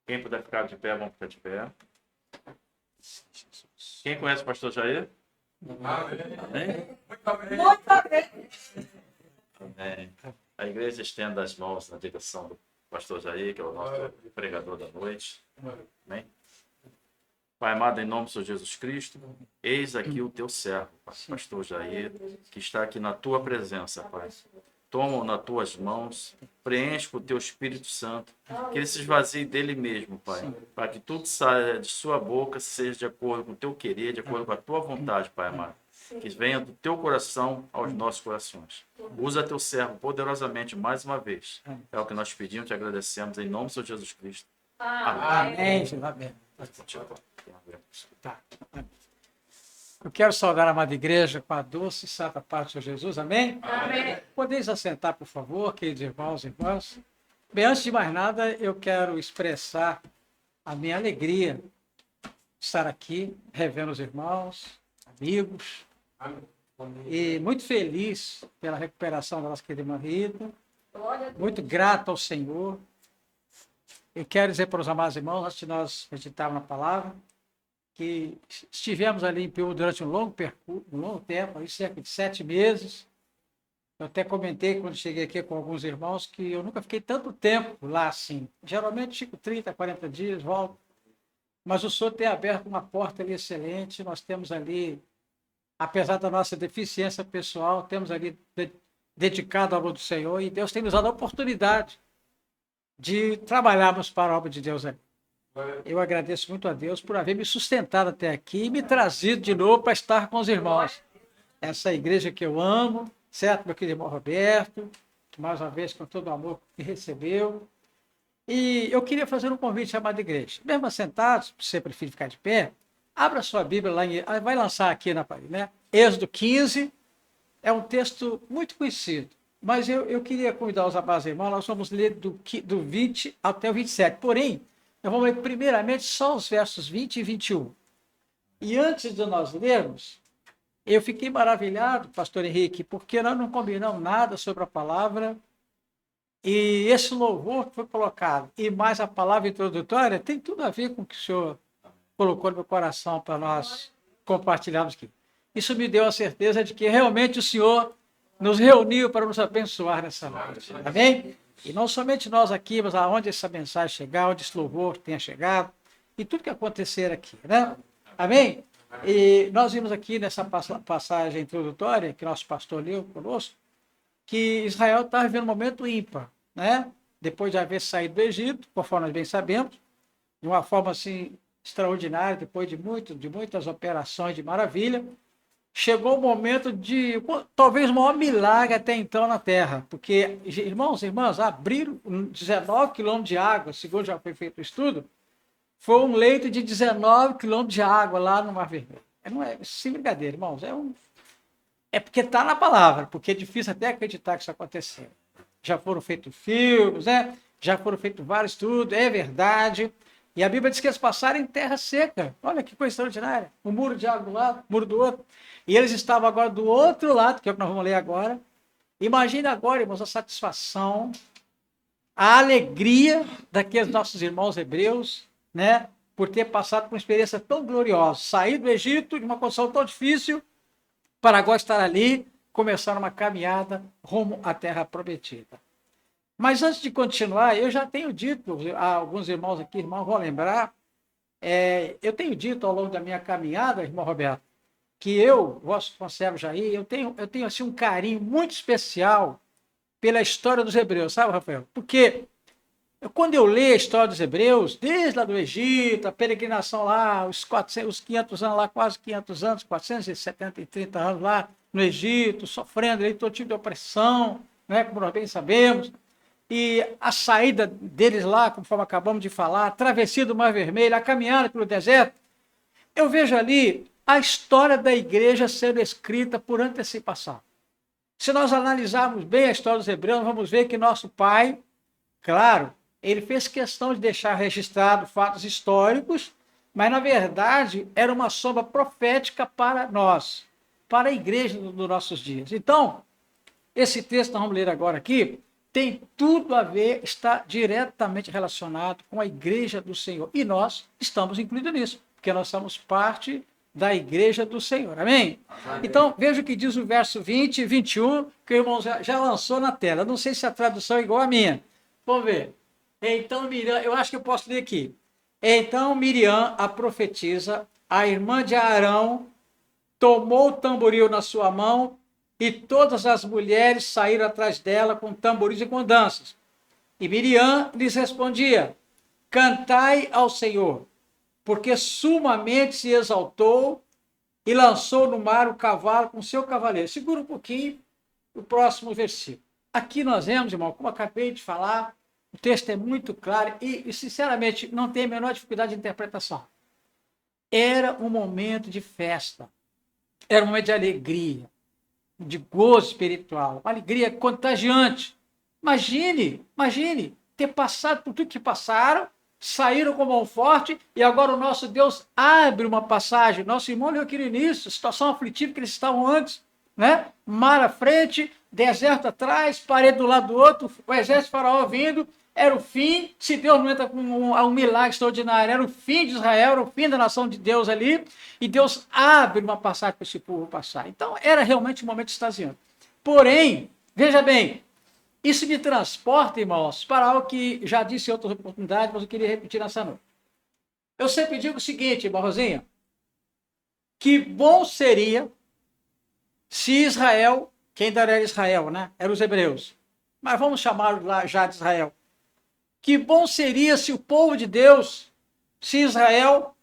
Quem puder ficar de pé, vamos ficar de pé. Quem conhece o pastor Jair? Amém? Amém. A igreja estende as mãos na direção do pastor Jair, que é o nosso pregador da noite. Amém? Pai amado, em nome do Senhor Jesus Cristo, eis aqui o teu servo, pastor Jair, que está aqui na tua presença, Pai. Toma-o nas tuas mãos, preenche com o teu Espírito Santo, que ele se esvazie dele mesmo, Pai, para que tudo saia de sua boca seja de acordo com o teu querer, de acordo com a tua vontade, Pai amado. Que venha do teu coração aos nossos corações. Usa teu servo poderosamente mais uma vez. É o que nós pedimos e agradecemos em nome do Senhor Jesus Cristo. Amém. Amém. Tá. Eu quero saudar a amada igreja com a doce e santa paz do Senhor Jesus. Amém? Amém. Podeis assentar, por favor, queridos irmãos e irmãs. Bem, antes de mais nada, eu quero expressar a minha alegria de estar aqui, revendo os irmãos, amigos, e muito feliz pela recuperação da nossa querida irmã Rita, muito grato ao Senhor. Eu quero dizer para os amados irmãos, antes de nós meditarmos na palavra, que estivemos ali em Piú durante um longo tempo, aí cerca de 7 meses. Eu até comentei quando cheguei aqui com alguns irmãos que eu nunca fiquei tanto tempo lá assim. Geralmente fico 30, 40 dias, volto. Mas o Senhor tem aberto uma porta ali excelente. Nós temos ali, apesar da nossa deficiência pessoal, temos ali dedicado à obra do Senhor, e Deus tem nos dado a oportunidade de trabalharmos para a obra de Deus ali. Eu agradeço muito a Deus por haver me sustentado até aqui e me trazido de novo para estar com os irmãos. Essa igreja que eu amo, certo, meu querido irmão Roberto, que mais uma vez com todo o amor me recebeu. E eu queria fazer um convite à amada igreja. Mesmo assentados, se você preferir ficar de pé, abra sua Bíblia lá, vai lançar aqui na parede, né? Êxodo 15, é um texto muito conhecido, mas eu queria convidar os amados irmãos, nós vamos ler do 20 até o 27, porém, nós vamos ler primeiramente só os versos 20 e 21. E antes de nós lermos, eu fiquei maravilhado, pastor Henrique, porque nós não combinamos nada sobre a palavra, e esse louvor que foi colocado, e mais a palavra introdutória, tem tudo a ver com o que o senhor colocou no meu coração para nós compartilharmos aqui. Isso me deu a certeza de que realmente o Senhor nos reuniu para nos abençoar nessa noite. Amém? E não somente nós aqui, mas aonde essa mensagem chegar, onde esse louvor tenha chegado, e tudo que acontecer aqui, né? Amém? E nós vimos aqui nessa passagem introdutória, que nosso pastor leu conosco, que Israel está vivendo um momento ímpar, né? Depois de haver saído do Egito, conforme nós bem sabemos, de uma forma assim extraordinária, depois de muitas operações de maravilha, chegou o momento de, talvez, o maior milagre até então na Terra, porque, irmãos e irmãs, abriram 19 quilômetros de água, segundo já foi feito o estudo, foi um leito de 19 quilômetros de água lá no Mar Vermelho. Não é sem brincadeira, irmãos, é porque está na palavra, porque é difícil até acreditar que isso aconteceu. Já foram feitos filmes, né? Já foram feitos vários estudos, é verdade. E a Bíblia diz que eles passaram em terra seca. Olha que coisa extraordinária. Um muro de água do lado, um muro do outro. E eles estavam agora do outro lado, que é o que nós vamos ler agora. Imagine agora, irmãos, a satisfação, a alegria daqueles nossos irmãos hebreus, né? Por ter passado por uma experiência tão gloriosa. Sair do Egito de uma condição tão difícil, para agora estar ali, começar uma caminhada rumo à terra prometida. Mas antes de continuar, eu já tenho dito a alguns irmãos aqui, irmãos vão lembrar, eu tenho dito ao longo da minha caminhada, irmão Roberto, que eu, vosso conservo Jair, eu tenho assim, um carinho muito especial pela história dos hebreus, sabe, Rafael? Porque quando eu leio a história dos hebreus, desde lá do Egito, a peregrinação lá, os 500 anos lá, quase 500 anos, 470 e 30 anos lá no Egito, sofrendo aí todo tipo de opressão, né, como nós bem sabemos, e a saída deles lá, conforme acabamos de falar, a travessia do Mar Vermelho, a caminhada pelo deserto, eu vejo ali a história da igreja sendo escrita por antecipação. Se nós analisarmos bem a história dos hebreus, vamos ver que nosso pai, claro, ele fez questão de deixar registrado fatos históricos, mas, na verdade, era uma sombra profética para nós, para a igreja dos nossos dias. Então, esse texto que nós vamos ler agora aqui, tem tudo a ver, está diretamente relacionado com a igreja do Senhor. E nós estamos incluídos nisso, porque nós somos parte da igreja do Senhor. Amém? Amém. Então, veja o que diz o verso 20 e 21, que o irmão já lançou na tela. Não sei se a tradução é igual à minha. Vamos ver. Então, Miriam, eu acho que eu posso ler aqui. Então, Miriam, a profetisa, a irmã de Arão, tomou o tamboril na sua mão e todas as mulheres saíram atrás dela com tamboris e com danças. E Miriam lhes respondia: cantai ao Senhor, porque sumamente se exaltou e lançou no mar o cavalo com seu cavaleiro. Segura um pouquinho o próximo versículo. Aqui nós vemos, irmão, como eu acabei de falar, o texto é muito claro e sinceramente, não tem a menor dificuldade de interpretação. Era um momento de festa, era um momento de alegria, de gozo espiritual, uma alegria contagiante. Imagine ter passado por tudo que passaram, saíram com mão forte e agora o nosso Deus abre uma passagem. Nosso irmão leu aqui no início, situação aflitiva que eles estavam antes, né? Mar à frente, deserto atrás, parede do lado do outro, o exército de Faraó vindo, era o fim. Se Deus não entra com um milagre extraordinário, era o fim de Israel, era o fim da nação de Deus ali, e Deus abre uma passagem para esse povo passar. Então, era realmente um momento extasiante. Porém, veja bem, isso me transporta, irmãos, para algo que já disse em outras oportunidades, mas eu queria repetir nessa noite. Eu sempre digo o seguinte, irmã Rosinha, que bom seria se Israel, quem ainda era Israel, né? Eram os hebreus, mas vamos chamá-lo lá já de Israel. Que bom seria se o povo de Deus, se Israel,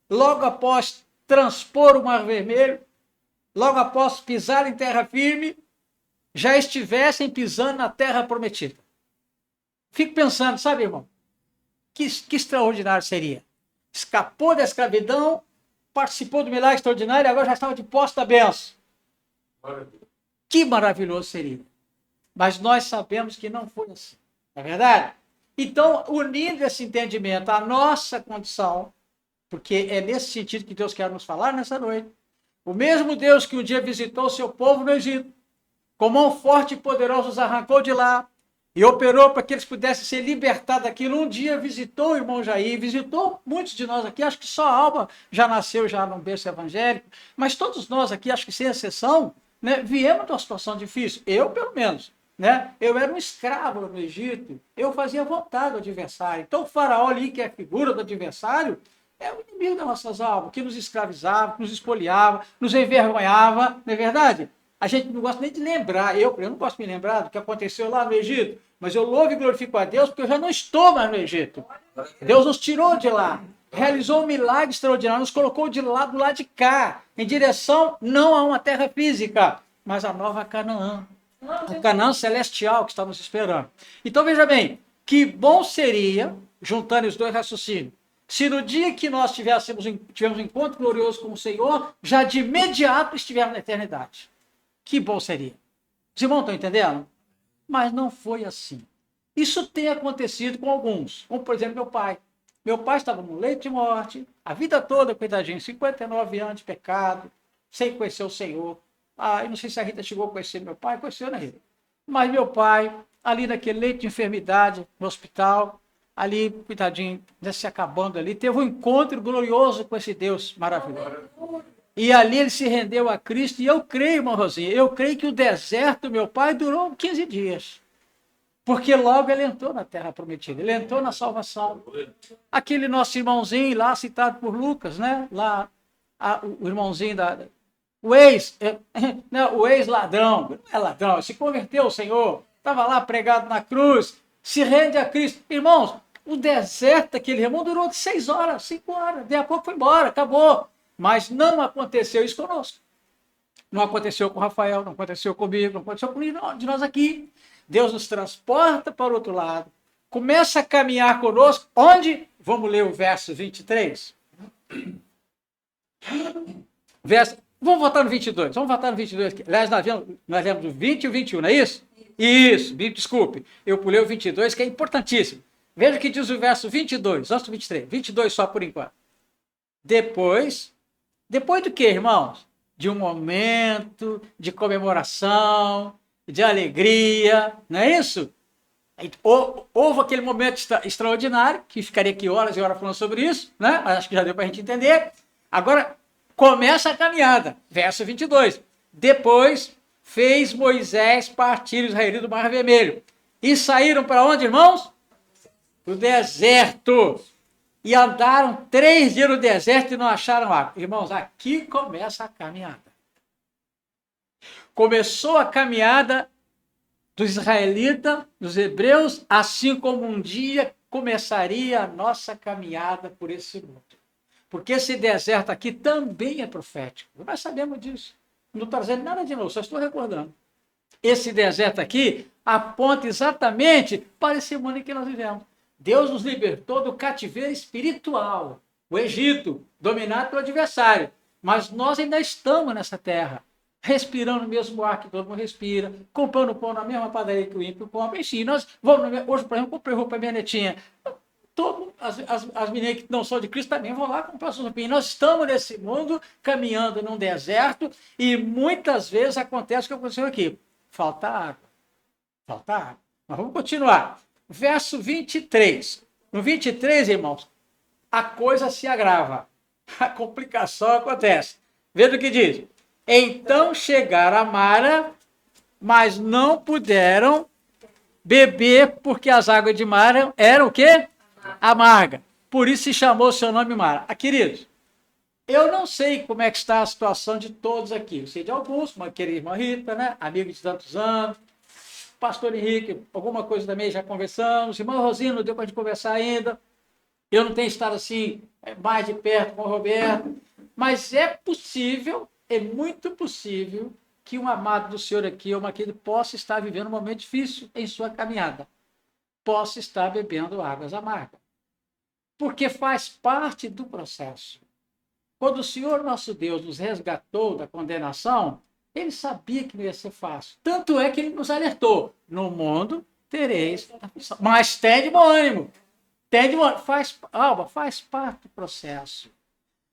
logo após transpor o Mar Vermelho, logo após pisar em terra firme, já estivessem pisando na terra prometida. Fico pensando, sabe, irmão, que extraordinário seria. Escapou da escravidão, participou do milagre extraordinário e agora já estava de posse da bênção. Que maravilhoso seria. Mas nós sabemos que não foi assim. Não é verdade? Então, unindo esse entendimento à nossa condição, porque é nesse sentido que Deus quer nos falar nessa noite, o mesmo Deus que um dia visitou o seu povo no Egito, com mão forte e poderosa os arrancou de lá e operou para que eles pudessem ser libertados daquilo. Um dia visitou o irmão Jair, visitou muitos de nós aqui, acho que só a Alba já nasceu já num berço evangélico, mas todos nós aqui, acho que sem exceção, né, viemos de uma situação difícil, eu pelo menos. Né? Eu era um escravo no Egito, eu fazia vontade do adversário. Então o faraó ali, que é a figura do adversário, é o inimigo das nossas almas, que nos escravizava, nos espoliava, nos envergonhava, não é verdade? A gente não gosta nem de lembrar, eu não gosto de me lembrar do que aconteceu lá no Egito, mas eu louvo e glorifico a Deus porque eu já não estou mais no Egito. Deus nos tirou de lá, realizou um milagre extraordinário, nos colocou do lado de cá, em direção não a uma terra física, mas a nova Canaã. A Canaã celestial que estamos esperando. Então, veja bem, que bom seria, juntando os dois raciocínios, se no dia que nós tivemos um encontro glorioso com o Senhor, já de imediato estivermos na eternidade. Que bom seria. Os irmãos estão entendendo? Mas não foi assim. Isso tem acontecido com alguns, como por exemplo meu pai. Meu pai estava no leito de morte, a vida toda, coitadinho, 59 anos de pecado, sem conhecer o Senhor. Eu não sei se a Rita chegou a conhecer meu pai, conheceu, né, Rita? Mas meu pai, ali naquele leito de enfermidade, no hospital, ali, coitadinho, se acabando ali, teve um encontro glorioso com esse Deus maravilhoso. E ali ele se rendeu a Cristo, e eu creio, irmão Rosinha, eu creio que o deserto do meu pai durou 15 dias. Porque logo ele entrou na terra prometida, ele entrou na salvação. Aquele nosso irmãozinho lá, citado por Lucas, né? Lá, o irmãozinho o ex-ladrão, não é ladrão, se converteu ao Senhor, estava lá pregado na cruz, se rende a Cristo. Irmãos, o deserto daquele irmão durou 6 horas, 5 horas, daqui a pouco foi embora, acabou. Mas não aconteceu isso conosco. Não aconteceu com o Rafael, não aconteceu comigo, não aconteceu com nenhum de nós aqui. Deus nos transporta para o outro lado, começa a caminhar conosco, onde? Vamos ler o verso 23. Vamos voltar no 22. Vamos voltar no 22 aqui. Aliás, nós lemos o 20 e o 21, não é isso? Isso, desculpe. Eu pulei o 22, que é importantíssimo. Veja o que diz o verso 22, antes do 23. 22 só por enquanto. Depois do que, irmãos? De um momento de comemoração, de alegria, não é isso? Houve aquele momento extraordinário, que ficaria aqui horas e horas falando sobre isso, né? Mas acho que já deu para a gente entender. Agora, começa a caminhada, verso 22. Depois fez Moisés partir os israelitas do Mar Vermelho. E saíram para onde, irmãos? Do deserto. E andaram 3 dias no deserto e não acharam água. Irmãos, aqui começa a caminhada. Começou a caminhada dos israelitas, dos hebreus, assim como um dia começaria a nossa caminhada por esse mundo. Porque esse deserto aqui também é profético. Nós sabemos disso. Não estou trazendo nada de novo, só estou recordando. Esse deserto aqui aponta exatamente para esse mundo em que nós vivemos. Deus nos libertou do cativeiro espiritual, o Egito, dominado pelo adversário. Mas nós ainda estamos nessa terra, respirando o mesmo ar que todo mundo respira, comprando pão na mesma padaria que o ímpio compra. Enfim, nós vamos, hoje, por exemplo, comprei roupa para minha netinha. As meninas que não são de Cristo também vão lá comprar suas roupinhas. Nós estamos nesse mundo, caminhando num deserto, e muitas vezes acontece o que aconteceu aqui. Falta água. Falta água. Mas vamos continuar. Verso 23. No 23, irmãos, a coisa se agrava. A complicação acontece. Veja o que diz. Então chegaram a Mara, mas não puderam beber, porque as águas de Mara eram o quê? Amarga. Por isso se chamou seu nome Mara. Queridos, eu não sei como é que está a situação de todos aqui. Eu sei de alguns, uma querida irmã Rita, né? Amigo de tantos anos. Pastor Henrique, alguma coisa também já conversamos. Irmã Rosina, não deu para a gente conversar ainda. Eu não tenho estado assim, mais de perto com o Roberto. Mas é possível, é muito possível, que um amado do Senhor aqui, ou uma querida, possa estar vivendo um momento difícil em sua caminhada. Possa estar bebendo águas amargas. Porque faz parte do processo. Quando o Senhor nosso Deus nos resgatou da condenação, ele sabia que não ia ser fácil. Tanto é que ele nos alertou. No mundo tereis aflição. Mas tem de bom ânimo. Tem de bom ânimo. Faz parte do processo.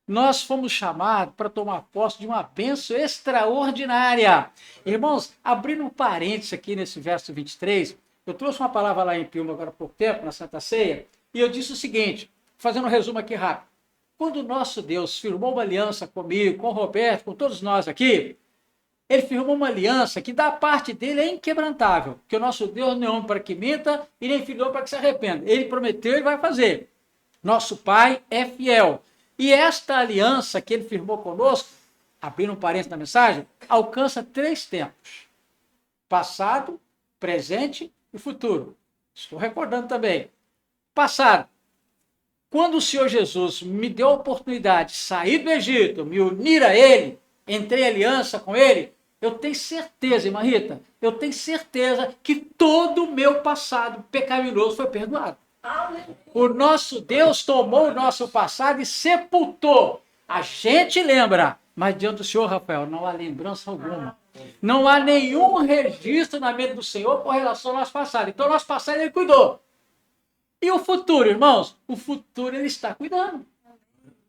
Nós fomos chamados para tomar posse de uma bênção extraordinária. Irmãos, abrindo um parênteses aqui nesse verso 23, eu trouxe uma palavra lá em Piúma agora há pouco tempo, na Santa Ceia, e eu disse o seguinte, fazendo um resumo aqui rápido. Quando o nosso Deus firmou uma aliança comigo, com o Roberto, com todos nós aqui, ele firmou uma aliança que da parte dele é inquebrantável, que o nosso Deus não é homem para que minta e nem filho para que se arrependa. Ele prometeu e vai fazer. Nosso Pai é fiel. E esta aliança que ele firmou conosco, abrindo um parênteses na mensagem, alcança 3 tempos. Passado, presente e futuro. Estou recordando também. Passado. Quando o Senhor Jesus me deu a oportunidade de sair do Egito, me unir a Ele, entrei em aliança com Ele, eu tenho certeza, irmã Rita, eu tenho certeza que todo o meu passado pecaminoso foi perdoado. O nosso Deus tomou o nosso passado e sepultou. A gente lembra, mas diante do Senhor, Rafael, não há lembrança alguma. Não há nenhum registro na mente do Senhor com relação ao nosso passado. Então, o nosso passado Ele cuidou. E o futuro, irmãos? O futuro Ele está cuidando.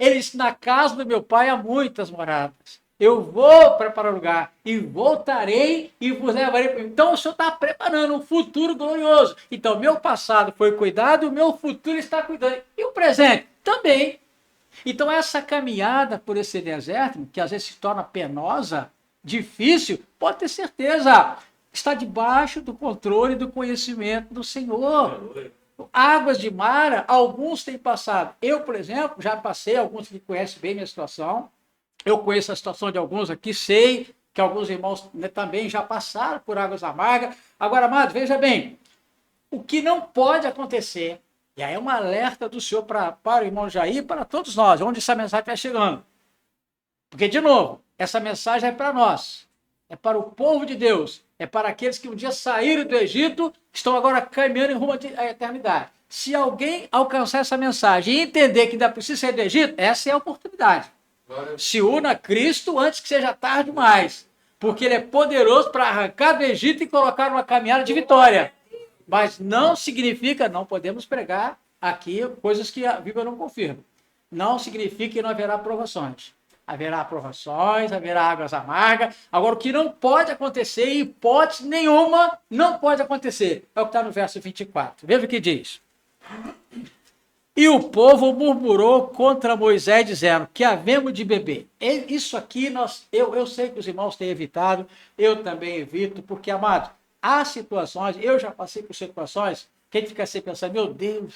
Ele disse, na casa do meu Pai há muitas moradas. Eu vou preparar o lugar e voltarei e vos levarei. Então, o Senhor está preparando um futuro glorioso. Então, meu passado foi cuidado, o meu futuro está cuidando. E o presente também. Então, essa caminhada por esse deserto, que às vezes se torna penosa, difícil, pode ter certeza, está debaixo do controle e do conhecimento do Senhor. Águas de Mara, alguns têm passado. Eu, por exemplo, já passei, alguns que conhecem bem minha situação. Eu conheço a situação de alguns aqui, sei que alguns irmãos também já passaram por águas amargas. Agora, amado, veja bem, o que não pode acontecer, e aí é um alerta do Senhor para o irmão Jair e para todos nós, onde essa mensagem está chegando. Porque, de novo, essa mensagem é para nós, é para o povo de Deus, é para aqueles que um dia saíram do Egito, estão agora caminhando em rumo à eternidade. Se alguém alcançar essa mensagem e entender que ainda precisa sair do Egito, essa é a oportunidade. Se una a Cristo antes que seja tarde demais, porque Ele é poderoso para arrancar do Egito e colocar uma caminhada de vitória. Mas não significa, não podemos pregar aqui coisas que a Bíblia não confirma. Não significa que não haverá provações. haverá provações, haverá águas amargas. Agora, o que não pode acontecer, em hipótese nenhuma, não pode acontecer. É o que está no verso 24. Veja o que diz. E o povo murmurou contra Moisés, dizendo, que havemos de beber. Isso aqui, eu sei que os irmãos têm evitado, eu também evito, porque, amados, há situações, eu já passei por situações, que a gente fica assim pensando, meu Deus,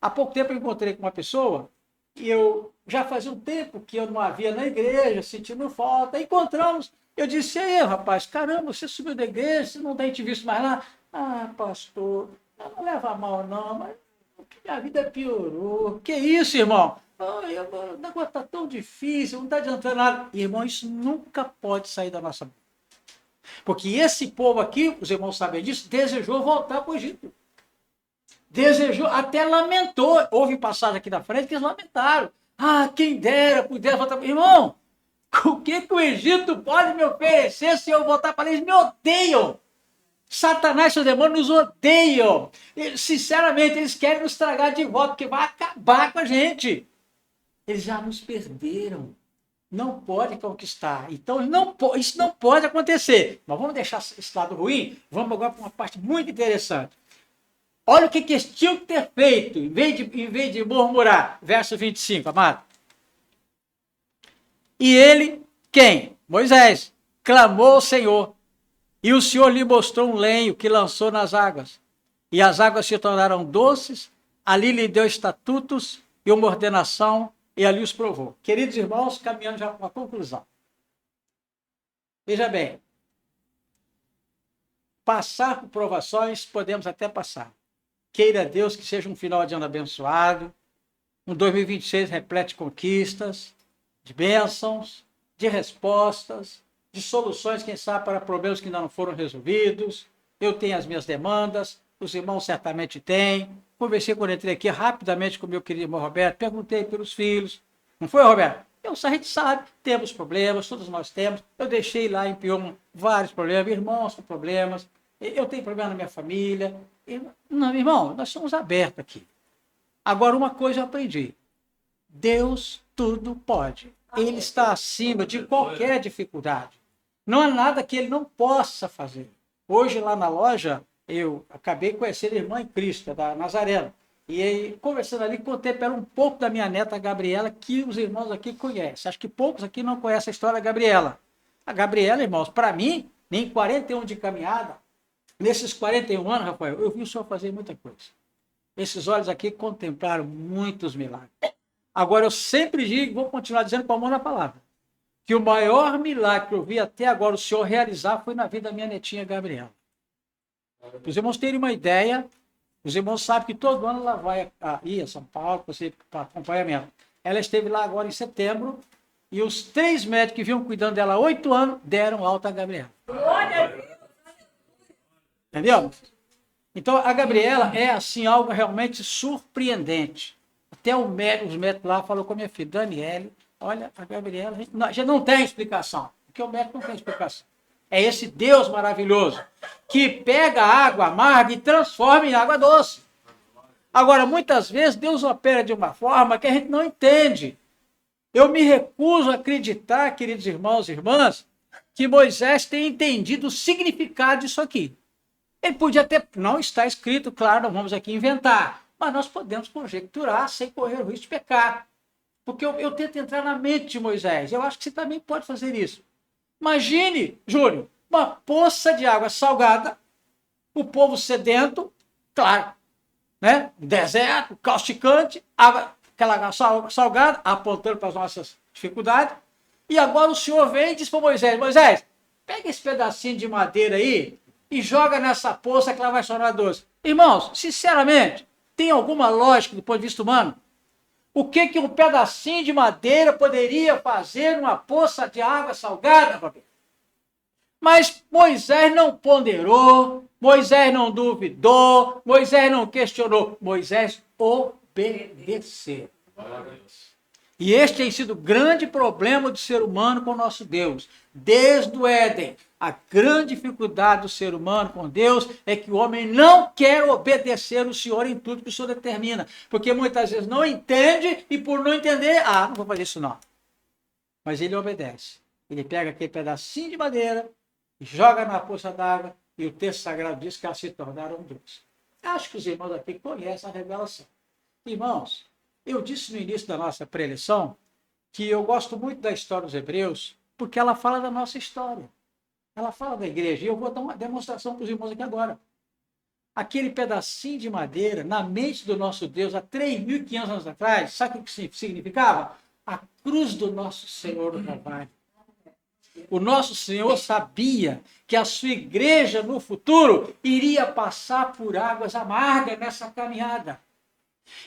há pouco tempo eu encontrei com uma pessoa, e eu já fazia um tempo que eu não a via na igreja, sentindo falta, encontramos, eu disse, e aí, rapaz, caramba, você subiu da igreja, você não tem te visto mais lá? Ah, pastor, não leva mal não, mas minha vida piorou. Que isso, irmão? O negócio está tão difícil, não está adiantando nada. Irmão, isso nunca pode sair da nossa boca. Porque esse povo aqui, os irmãos sabem disso, desejou voltar para o Egito. Desejou, até lamentou. Houve passagem aqui na frente que eles lamentaram. Ah, quem dera, pudesse voltar para o Irmão, o que o Egito pode me oferecer se eu voltar para eles? Me odeiam. Satanás e seus demônios nos odeiam. Sinceramente, eles querem nos tragar de volta, porque vai acabar com a gente. Eles já nos perderam. Não pode conquistar. Então, isso não pode acontecer. Mas vamos deixar esse lado ruim. Vamos agora para uma parte muito interessante. Olha o que eles tinham que ter feito, em vez de murmurar. Verso 25, amado. E ele, quem? Moisés, clamou ao Senhor. E o Senhor lhe mostrou um lenho que lançou nas águas. E as águas se tornaram doces. Ali lhe deu estatutos e uma ordenação, e ali os provou. Queridos irmãos, caminhando já para uma conclusão. Veja bem. Passar por provações, podemos até passar. Queira Deus que seja um final de ano abençoado. Um 2026 repleto de conquistas, de bênçãos, de respostas, de soluções, quem sabe, para problemas que ainda não foram resolvidos. Eu tenho as minhas demandas, os irmãos certamente têm. Conversei quando entrei aqui rapidamente com o meu querido irmão Roberto, perguntei pelos filhos. Não foi, Roberto? A gente sabe, temos problemas, todos nós temos. Eu deixei lá em Pioma vários problemas, irmãos com problemas. Eu tenho problema na minha família. Não, irmão, nós somos abertos aqui. Agora, uma coisa eu aprendi. Deus tudo pode. Ele está acima de qualquer dificuldade. Não há nada que ele não possa fazer. Hoje, lá na loja, eu acabei conhecendo a irmã em Cristo, da Nazarena. E aí, conversando ali, contei para ela um pouco da minha neta Gabriela, que os irmãos aqui conhecem. Acho que poucos aqui não conhecem a história da Gabriela. A Gabriela, irmãos, para mim, nem 41 de caminhada, nesses 41 anos, Rafael, eu vi o senhor fazer muita coisa. Esses olhos aqui contemplaram muitos milagres. Agora, eu sempre digo, vou continuar dizendo com a mão na palavra, que o maior milagre que eu vi até agora o Senhor realizar foi na vida da minha netinha Gabriela. Para os irmãos terem uma ideia, os irmãos sabem que todo ano ela vai ir a São Paulo para acompanhamento. Ela esteve lá agora em setembro e os 3 médicos que vinham cuidando dela há 8 anos deram alta a Gabriela. Entendeu? Então, a Gabriela é, assim, algo realmente surpreendente. Até os médicos lá falaram com a minha filha, Daniele, olha, a Gabriela, já não tem explicação, porque o médico não tem explicação. É esse Deus maravilhoso que pega a água amarga e transforma em água doce. Agora, muitas vezes, Deus opera de uma forma que a gente não entende. Eu me recuso a acreditar, queridos irmãos e irmãs, que Moisés tenha entendido o significado disso aqui. Ele podia ter, não está escrito, claro, não vamos aqui inventar, mas nós podemos conjecturar sem correr o risco de pecar. Porque eu tento entrar na mente de Moisés. Eu acho que você também pode fazer isso. Imagine, Júlio, uma poça de água salgada, o povo sedento, claro, né? Deserto, causticante, água, aquela água salgada, apontando para as nossas dificuldades. E agora o Senhor vem e diz para Moisés, Moisés, pega esse pedacinho de madeira aí e joga nessa poça que ela vai tornar doce. Irmãos, sinceramente, tem alguma lógica do ponto de vista humano? O que um pedacinho de madeira poderia fazer numa poça de água salgada, Roberto? Mas Moisés não ponderou, Moisés não duvidou, Moisés não questionou, Moisés obedeceu. E este tem sido o grande problema do ser humano com o nosso Deus. Desde o Éden, a grande dificuldade do ser humano com Deus é que o homem não quer obedecer o Senhor em tudo que o Senhor determina. Porque muitas vezes não entende e por não entender, não vou fazer isso não. Mas ele obedece. Ele pega aquele pedacinho de madeira, joga na poça d'água, e o texto sagrado diz que elas se tornaram duas. Acho que os irmãos aqui conhecem a revelação. Irmãos, eu disse no início da nossa preleção que eu gosto muito da história dos Hebreus, porque ela fala da nossa história. Ela fala da igreja. E eu vou dar uma demonstração para os irmãos aqui agora. Aquele pedacinho de madeira, na mente do nosso Deus, há 3.500 anos atrás, sabe o que significava? A cruz do nosso Senhor do Calvário. O nosso Senhor sabia que a sua igreja no futuro iria passar por águas amargas nessa caminhada.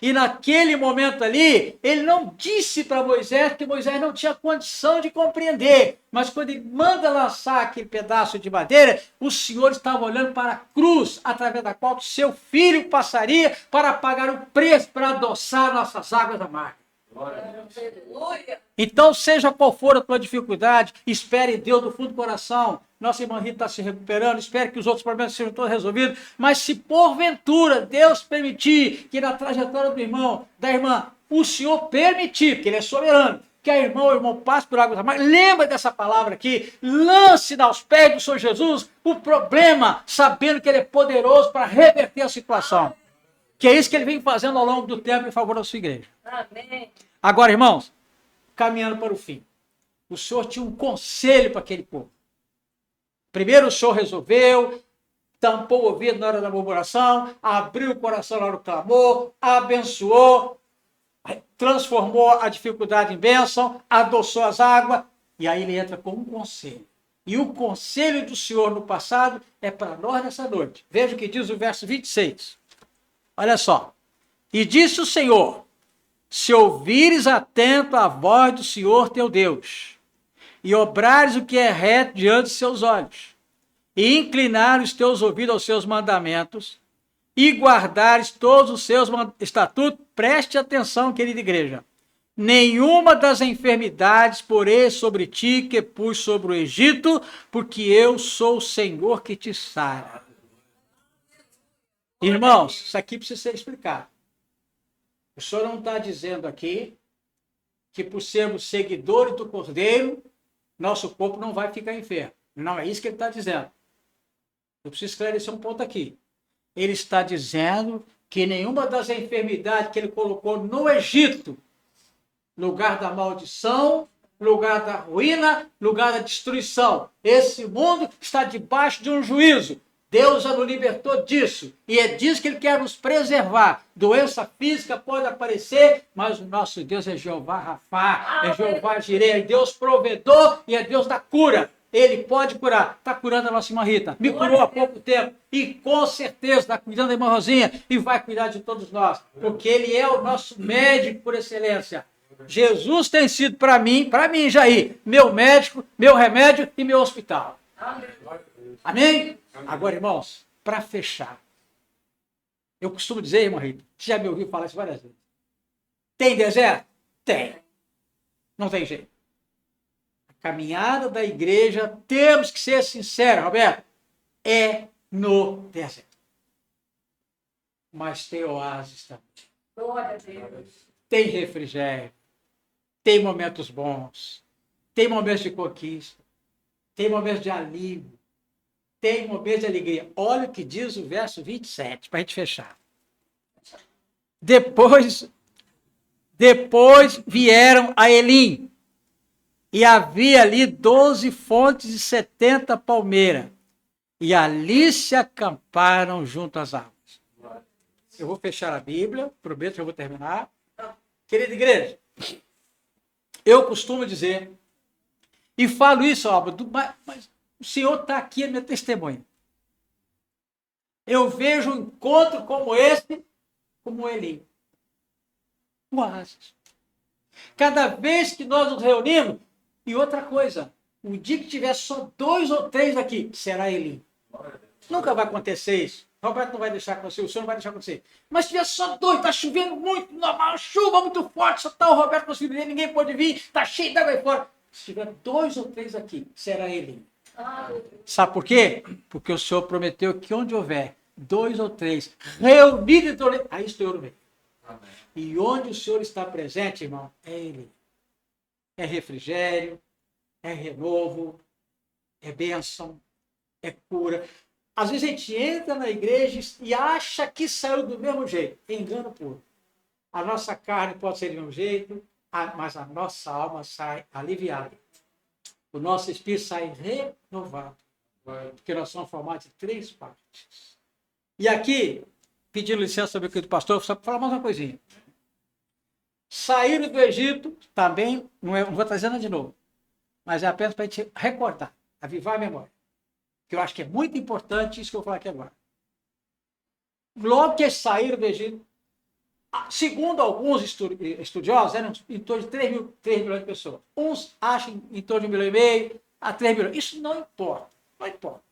E naquele momento ali, ele não disse para Moisés que Moisés não tinha condição de compreender. Mas quando ele manda lançar aquele pedaço de madeira, o Senhor estava olhando para a cruz, através da qual seu filho passaria para pagar o preço para adoçar nossas águas amargas. Então, seja qual for a tua dificuldade, espere Deus do fundo do coração. Nossa irmã Rita está se recuperando, espere que os outros problemas sejam todos resolvidos. Mas se porventura Deus permitir que na trajetória do irmão, da irmã, o Senhor permitir, porque Ele é soberano, que a irmã ou o irmão passe por águas amargas, lembra dessa palavra aqui, lance aos pés do Senhor Jesus o problema, sabendo que Ele é poderoso para reverter a situação. Que é isso que Ele vem fazendo ao longo do tempo em favor da sua igreja. Amém. Agora, irmãos, caminhando para o fim. O Senhor tinha um conselho para aquele povo. Primeiro o Senhor resolveu, tampou o ouvido na hora da murmuração, abriu o coração na hora do clamor, abençoou, transformou a dificuldade em bênção, adoçou as águas, e aí ele entra com um conselho. E o conselho do Senhor no passado é para nós nessa noite. Veja o que diz o verso 26. Olha só. E disse o Senhor: se ouvires atento a voz do Senhor teu Deus, e obrares o que é reto diante de seus olhos, e inclinares os teus ouvidos aos seus mandamentos, e guardares todos os seus estatutos, preste atenção, querida igreja. Nenhuma das enfermidades porei sobre ti que pus sobre o Egito, porque eu sou o Senhor que te sara. Irmãos, isso aqui precisa ser explicado. O Senhor não está dizendo aqui que por sermos seguidores do Cordeiro, nosso corpo não vai ficar enfermo. Não é isso que ele está dizendo. Eu preciso esclarecer um ponto aqui. Ele está dizendo que nenhuma das enfermidades que ele colocou no Egito, lugar da maldição, lugar da ruína, lugar da destruição, esse mundo está debaixo de um juízo. Deus já nos libertou disso, e é disso que Ele quer nos preservar. Doença física pode aparecer, mas o nosso Deus é Jeová Rafá, é Jeová Jireh, é Deus provedor e é Deus da cura. Ele pode curar. Está curando a nossa irmã Rita, me curou há pouco tempo, e com certeza está cuidando da irmã Rosinha, e vai cuidar de todos nós, porque Ele é o nosso médico por excelência. Jesus tem sido para mim, Jair, meu médico, meu remédio e meu hospital. Amém? Agora, irmãos, para fechar, eu costumo dizer, irmã Rita, você já me ouviu falar isso várias vezes. Tem deserto? Tem. Não tem jeito. A caminhada da igreja, temos que ser sinceros, Roberto, é no deserto. Mas tem oásis também. Glória a Deus. Tem refrigério. Tem momentos bons. Tem momentos de conquista. Tem momentos de alívio. Tem momentos de alegria. Olha o que diz o verso 27, para a gente fechar. Depois vieram a Elim, e havia ali 12 fontes e 70 palmeiras, e ali se acamparam junto às árvores. Eu vou fechar a Bíblia, prometo que eu vou terminar. Querida igreja, eu costumo dizer, e falo isso, mas o Senhor está aqui, é minha testemunha. Eu vejo um encontro como esse, como Elim. Oásis. Cada vez que nós nos reunimos, e outra coisa, o dia que tiver só 2 ou 3 aqui, será Elim. Nunca vai acontecer isso. Roberto não vai deixar acontecer, o senhor não vai deixar acontecer. Mas se tiver só 2, está chovendo muito, uma chuva muito forte, só está o Roberto conseguindo vir, ninguém pode vir, está cheio d'água aí fora. Se tiver 2 ou 3 aqui, será Elim. Sabe por quê? Porque o Senhor prometeu que onde houver 2 ou 3 reunidos, aí estou eu no meio. E onde o Senhor está presente, irmão, é Ele. é refrigério, é renovo, é bênção, é cura. Às vezes a gente entra na igreja e acha que saiu do mesmo jeito. É engano puro. A nossa carne pode ser do mesmo jeito, mas a nossa alma sai aliviada. O nosso espírito sai renovado. Porque nós somos formados de 3 partes. E aqui, pedindo licença sobre o que do pastor, só para falar mais uma coisinha. Saíram do Egito, também, não vou trazer nada de novo, mas é apenas para a gente recordar, avivar a memória. Que eu acho que é muito importante isso que eu vou falar aqui agora. Logo que eles saíram do Egito, segundo alguns estudiosos, eram em torno de 3 milhões de pessoas. Uns acham em torno de 1,5 milhão a 3 milhões. Isso não importa, não importa.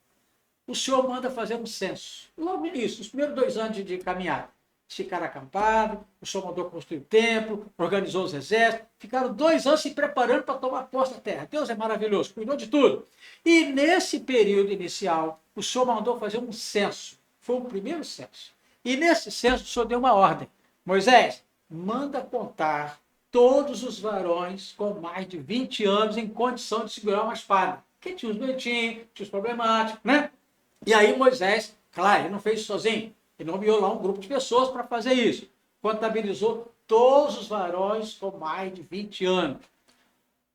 O Senhor manda fazer um censo. Logo no início, os primeiros 2 anos de caminhada. Ficaram acampados, o Senhor mandou construir o templo, organizou os exércitos, ficaram 2 anos se preparando para tomar posse da terra. Deus é maravilhoso, cuidou de tudo. E nesse período inicial, o Senhor mandou fazer um censo. Foi o primeiro censo. E nesse censo, o Senhor deu uma ordem. Moisés, manda contar todos os varões com mais de 20 anos em condição de segurar uma espada. Porque tinha os doentinhos, tinha os problemáticos, né? E aí Moisés, claro, ele não fez isso sozinho. Ele nomeou lá um grupo de pessoas para fazer isso. Contabilizou todos os varões com mais de 20 anos.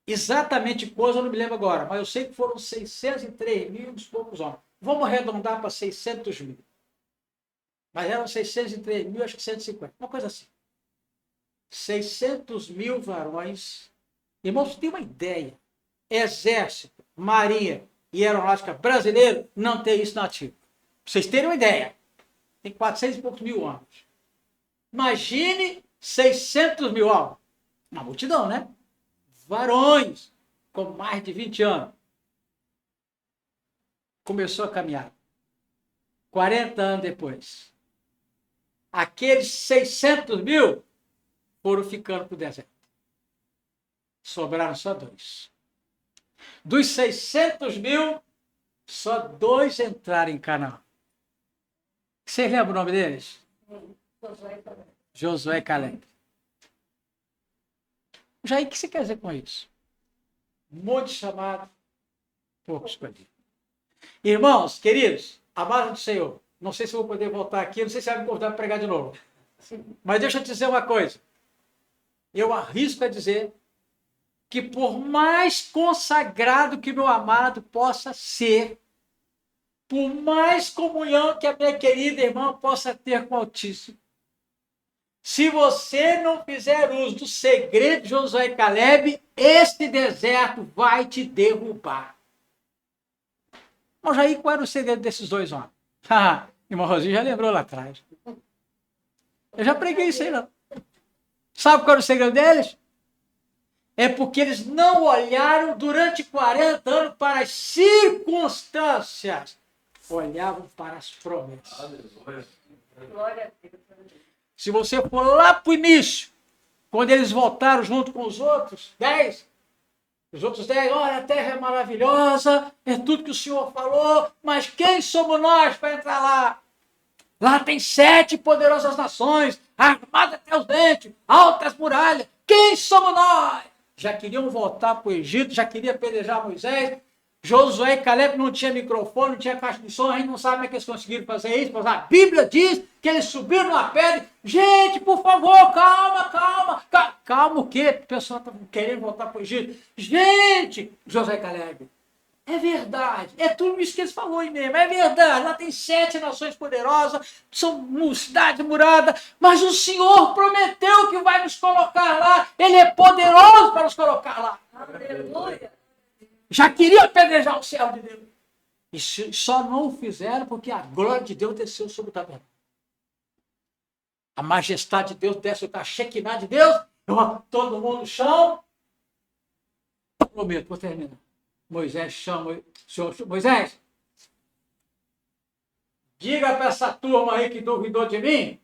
Exatamente coisa eu não me lembro agora, mas eu sei que foram 603 mil e uns poucos homens. Vamos arredondar para 600 mil. Mas eram 603 mil, acho que 150. Uma coisa assim. 600 mil varões. Irmãos, tem uma ideia. Exército, marinha e aeronáutica brasileiro não tem isso na ativa. Para vocês terem uma ideia. Tem 400 e poucos mil homens. Imagine 600 mil homens. Uma multidão, né? Varões com mais de 20 anos. Começou a caminhar. 40 anos depois. Aqueles 600 mil foram ficando para o deserto. Sobraram só 2. Dos 600 mil, só 2 entraram em Canaã. Vocês lembram o nome deles? Josué e Caleb. Já aí, o que você quer dizer com isso? Muito chamado, pouco escolhido. Irmãos, queridos, amados do Senhor, não sei se eu vou poder voltar aqui, não sei se vai me convidar para pregar de novo. Mas deixa eu te dizer uma coisa. Eu arrisco a dizer que por mais consagrado que meu amado possa ser, por mais comunhão que a minha querida irmã possa ter com o Altíssimo, se você não fizer uso do segredo de Josué e Caleb, este deserto vai te derrubar. Mas aí, qual era o segredo desses 2 homens? Irmão Rosinho já lembrou lá atrás. Eu já preguei isso aí, não. Sabe qual era o segredo deles? É porque eles não olharam durante 40 anos para as circunstâncias. Olhavam para as promessas. Glória a Deus. Se você for lá para o início, quando eles voltaram junto com os outros 10, olha, a terra é maravilhosa, é tudo que o Senhor falou, mas quem somos nós para entrar lá? Lá tem 7 poderosas nações, armadas até os dentes, altas muralhas. Quem somos nós? Já queriam voltar para o Egito, já queria apedrejar Moisés. Josué e Caleb não tinha microfone, não tinha caixa de som, a gente não sabe como é que eles conseguiram fazer isso. A Bíblia diz que eles subiram na pedra. Gente, por favor, calma. Calma o quê? O pessoal está querendo voltar para o Egito. Gente, Josué e Caleb, é verdade. É tudo isso que eles falaram aí mesmo. É verdade. Lá tem 7 nações poderosas, são cidades muradas, mas o Senhor prometeu que vai nos colocar lá. Ele é poderoso para nos colocar lá. Aleluia. Já queria apedrejar o céu de Deus. E só não o fizeram porque a glória de Deus desceu sobre o tabernáculo. A majestade de Deus desce, a Shekinah de Deus, todo mundo no chão. Prometo, vou terminar. Moisés chama, Moisés, diga para essa turma aí que duvidou de mim,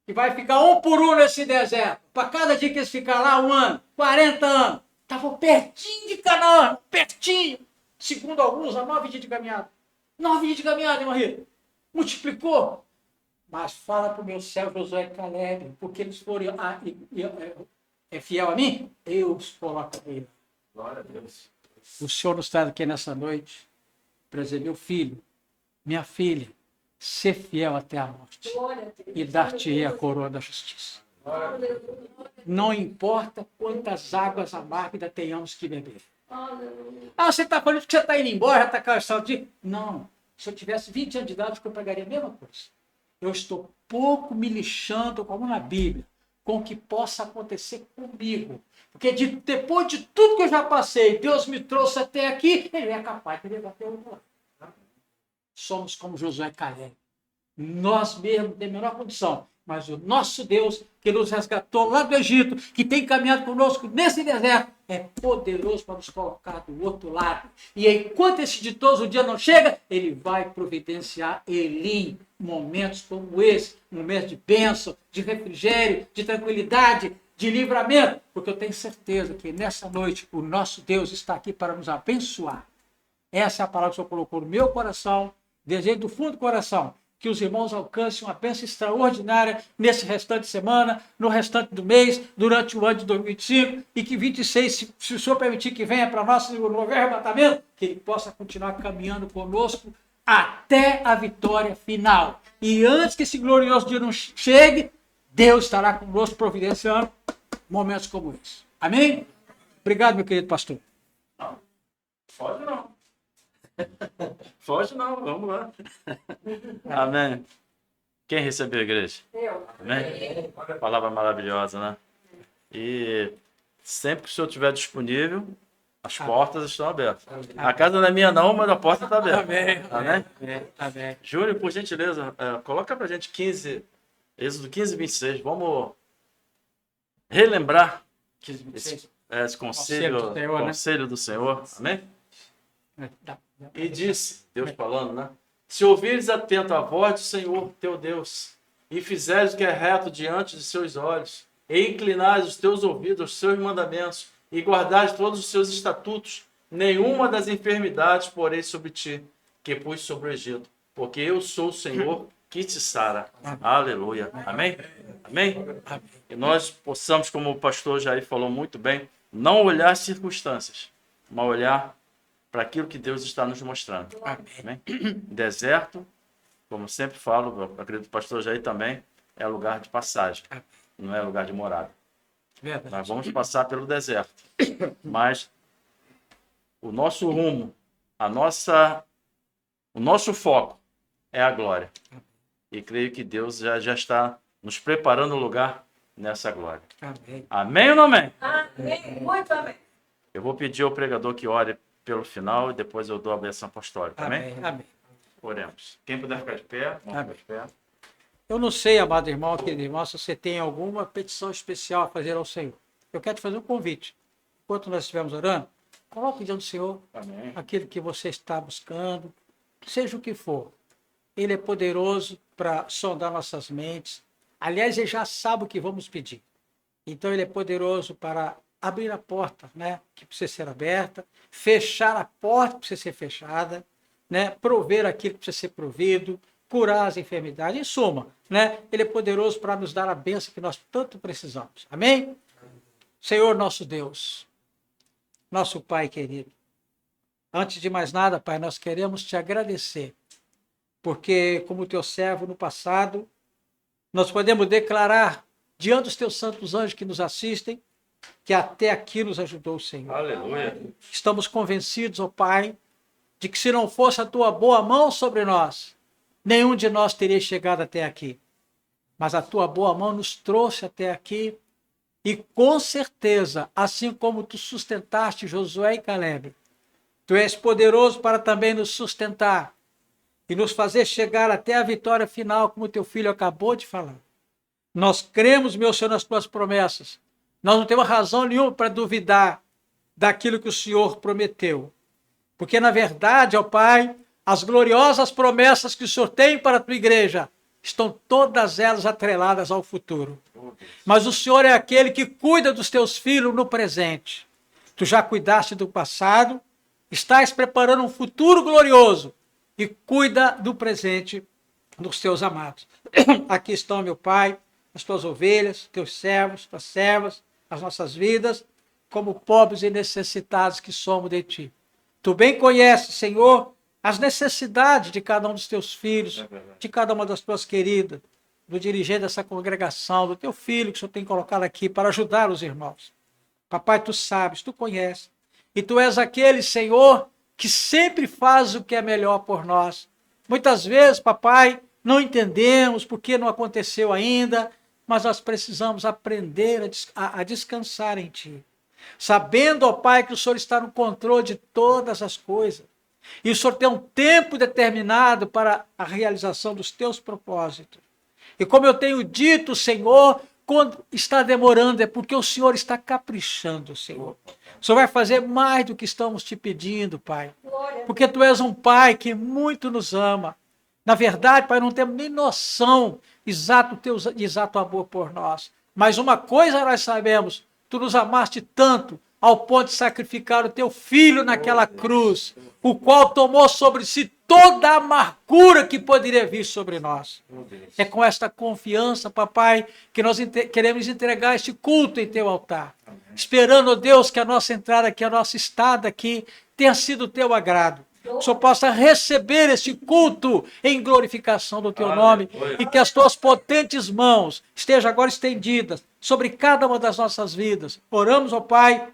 que vai ficar 1 por 1 nesse deserto. Para cada dia que eles ficar lá, 1 ano, 40 anos. Estavam pertinho de Canaã, pertinho. Segundo alguns, a 9 dias de caminhada. 9 dias de caminhada, irmão Rita. Multiplicou. Mas fala para o meu servo Josué e Caleb, porque eles foram é fiel a mim, eu os colocarei. Glória a Deus. O Senhor nos traz aqui nessa noite para dizer, meu filho, minha filha, ser fiel até a morte Glória a Deus. e dar-te-ei a coroa da justiça. Não importa quantas águas amargas ainda tenhamos que beber. Ah, você está falando que você está indo embora, já está cansado de... Não, se eu tivesse 20 anos de idade, eu pregaria a mesma coisa. Eu estou pouco me lixando, como na Bíblia, com o que possa acontecer comigo. Porque depois de tudo que eu já passei, Deus me trouxe até aqui, Ele é capaz de me levar até o outro lado. Somos como Josué e Caleb. Nós mesmos temos a menor condição, mas o nosso Deus, que nos resgatou lá do Egito, que tem caminhado conosco nesse deserto, é poderoso para nos colocar do outro lado. E enquanto esse ditoso dia não chega, Ele vai providenciar Elim, momentos como esse, momentos de bênção, de refrigério, de tranquilidade, de livramento, porque eu tenho certeza que nessa noite o nosso Deus está aqui para nos abençoar. Essa é a palavra que o Senhor colocou no meu coração, desejo do fundo do coração, que os irmãos alcancem uma bênção extraordinária nesse restante de semana, no restante do mês, durante o ano de 2025, e que 26, se o Senhor permitir que venha para nós o novo arrebatamento, que Ele possa continuar caminhando conosco até a vitória final. E antes que esse glorioso dia não chegue, Deus estará conosco providenciando momentos como esse. Amém? Obrigado, meu querido pastor. Não, foge não. Foge não, vamos lá. Amém. Quem recebeu a igreja? Eu. Amém? Palavra maravilhosa, né? E sempre que o senhor estiver disponível, as portas estão abertas. A casa não é minha não, mas a porta está aberta. Amém. Amém? Amém. Júlio, por gentileza, coloca pra gente Êxodo 15, 26. Vamos relembrar esse Conselho do Senhor, né? conselho do Senhor. Amém? Dá. E disse, Deus falando, né? Se ouvires atento a voz do Senhor teu Deus, e fizeres o que é reto diante de seus olhos, e inclinares os teus ouvidos aos seus mandamentos, e guardares todos os seus estatutos, nenhuma das enfermidades porei sobre ti, que pus sobre o Egito, porque eu sou o Senhor que te sara. Aleluia. Amém? Amém? Que nós possamos, como o pastor Jair falou muito bem, não olhar as circunstâncias, mas olhar para aquilo que Deus está nos mostrando. Amém? Deserto, como sempre falo, eu acredito que o pastor Jair também, é lugar de passagem, não é lugar de morada. Verdade. Nós vamos passar pelo deserto, mas o nosso rumo, o nosso foco é a glória. E creio que Deus já está nos preparando o lugar nessa glória. Amém. Amém ou não amém? Amém. Muito amém. Eu vou pedir ao pregador que ore pelo final e depois eu dou a bênção apostólica. Amém? Amém. Oremos. Quem puder ficar de pé, vamos Amém. ficar de pé. Eu não sei, amado irmão, querido irmão, se você tem alguma petição especial a fazer ao Senhor. Eu quero te fazer um convite. Enquanto nós estivermos orando, coloque diante do Senhor Amém. aquilo que você está buscando, seja o que for. Ele é poderoso para sondar nossas mentes. Aliás, ele já sabe o que vamos pedir. Então, ele é poderoso para abrir a porta, né, que precisa ser aberta, fechar a porta que precisa ser fechada, né, prover aquilo que precisa ser provido, curar as enfermidades. Em suma, né, ele é poderoso para nos dar a bênção que nós tanto precisamos. Amém? Senhor nosso Deus, nosso Pai querido, antes de mais nada, Pai, nós queremos te agradecer, porque como teu servo no passado, nós podemos declarar diante dos teus santos anjos que nos assistem, que até aqui nos ajudou o Senhor. Aleluia. Estamos convencidos, ó Pai, de que se não fosse a tua boa mão sobre nós, nenhum de nós teria chegado até aqui. Mas a tua boa mão nos trouxe até aqui e com certeza, assim como tu sustentaste Josué e Caleb, tu és poderoso para também nos sustentar e nos fazer chegar até a vitória final, como teu filho acabou de falar. Nós cremos, meu Senhor, nas tuas promessas. Nós não temos razão nenhuma para duvidar daquilo que o Senhor prometeu. Porque, na verdade, ó Pai, as gloriosas promessas que o Senhor tem para a tua igreja estão todas elas atreladas ao futuro. Mas o Senhor é aquele que cuida dos teus filhos no presente. Tu já cuidaste do passado, estás preparando um futuro glorioso e cuida do presente dos teus amados. Aqui estão, meu Pai, as tuas ovelhas, teus servos, tuas servas, as nossas vidas, como pobres e necessitados que somos de Ti. Tu bem conheces, Senhor, as necessidades de cada um dos Teus filhos, de cada uma das Tuas queridas, do dirigente dessa congregação, do Teu filho que o Senhor tem colocado aqui para ajudar os irmãos. Papai, Tu sabes, Tu conheces. E Tu és aquele, Senhor, que sempre faz o que é melhor por nós. Muitas vezes, papai, não entendemos porque não aconteceu ainda, mas nós precisamos aprender a descansar em Ti. Sabendo, ó Pai, que o Senhor está no controle de todas as coisas. E o Senhor tem um tempo determinado para a realização dos Teus propósitos. E como eu tenho dito, Senhor, quando está demorando é porque o Senhor está caprichando, Senhor. O Senhor vai fazer mais do que estamos te pedindo, Pai. Porque Tu és um Pai que muito nos ama. Na verdade, Pai, não temos nem noção exato do Teu exato amor por nós. Mas uma coisa nós sabemos, Tu nos amaste tanto ao ponto de sacrificar o Teu Filho naquela cruz, o qual tomou sobre si toda a amargura que poderia vir sobre nós. É com esta confiança, papai, que nós queremos entregar este culto em Teu altar. Esperando, ó Deus, que a nossa entrada aqui, a nossa estada aqui, tenha sido Teu agrado. Que o Senhor possa receber este culto em glorificação do Teu nome e que as Tuas potentes mãos estejam agora estendidas sobre cada uma das nossas vidas. Oramos, ó Pai,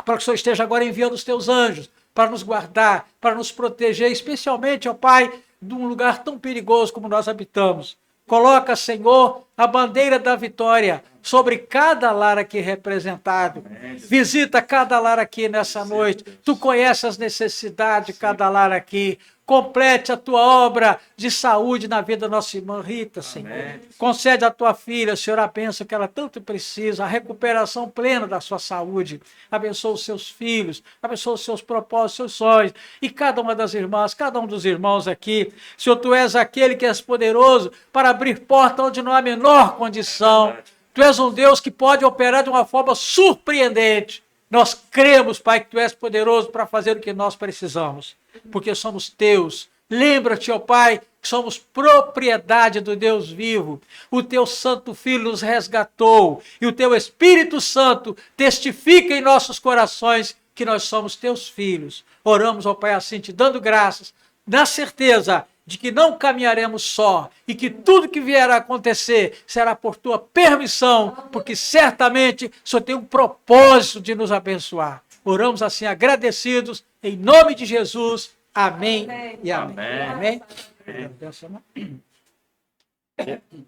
para que o Senhor esteja agora enviando os Teus anjos para nos guardar, para nos proteger, especialmente, ó Pai, de um lugar tão perigoso como nós habitamos. Coloca, Senhor, a bandeira da vitória sobre cada lar aqui representado. Visita cada lar aqui nessa noite. Tu conheces as necessidades de cada lar aqui. Complete a Tua obra de saúde na vida da nossa irmã Rita, Senhor. Concede à Tua filha, Senhor, a bênção que ela tanto precisa, a recuperação plena da sua saúde. Abençoa os seus filhos, abençoa os seus propósitos, seus sonhos. E cada uma das irmãs, cada um dos irmãos aqui. Senhor, Tu és aquele que és poderoso para abrir porta onde não há a menor condição. Tu és um Deus que pode operar de uma forma surpreendente. Nós cremos, Pai, que Tu és poderoso para fazer o que nós precisamos, porque somos Teus. Lembra-te, ó Pai, que somos propriedade do Deus vivo. O Teu Santo Filho nos resgatou e o Teu Espírito Santo testifica em nossos corações que nós somos Teus filhos. Oramos, ó Pai, assim, te dando graças, na certeza de que não caminharemos só e que tudo que vier a acontecer será por Tua permissão, porque certamente o Senhor tem um propósito de nos abençoar. Oramos assim agradecidos, em nome de Jesus. Amém, amém. E amém. Amém. Amém.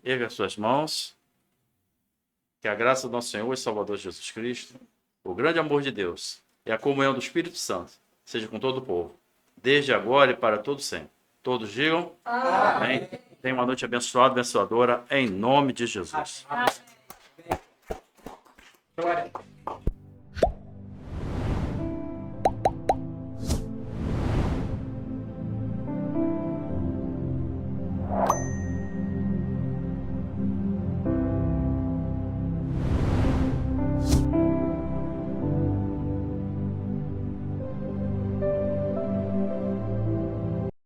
Erga as suas mãos. Que a graça do nosso Senhor e Salvador Jesus Cristo, o grande amor de Deus e a comunhão do Espírito Santo seja com todo o povo, desde agora e para todo sempre. Todos digam amém. Tenha uma noite abençoada, abençoadora, em nome de Jesus. Amém.